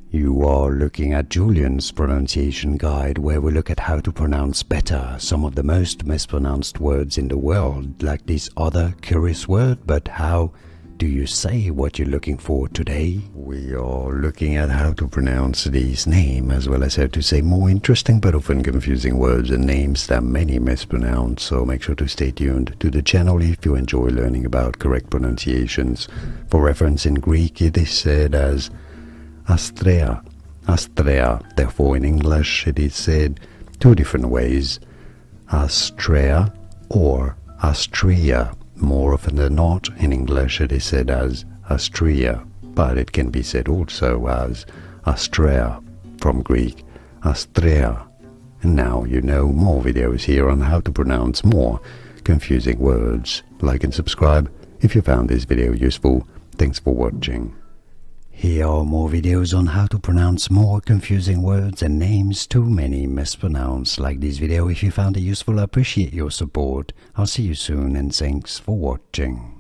You are looking at Julian's pronunciation guide, where we look at how to pronounce better some of the most mispronounced words in the world, like this other curious word. But how do you say what you're looking for today? We are looking at how to pronounce these names, as well as how to say more interesting but often confusing words and names that many mispronounce. So make sure to stay tuned to the channel if you enjoy learning about correct pronunciations. For reference, in Greek it is said as Astraea, Astraea. Therefore in English it is said two different ways, Astraea or Astraea. More often than not, in English it is said as Astraea, but it can be said also as Astraea, from Greek Astraea. And now you know more videos here on how to pronounce more confusing words. Like and subscribe if you found this video useful. Thanks for watching. Here are more videos on how to pronounce more confusing words and names too many mispronounced. Like this video if you found it useful. I appreciate your support. I'll see you soon and thanks for watching.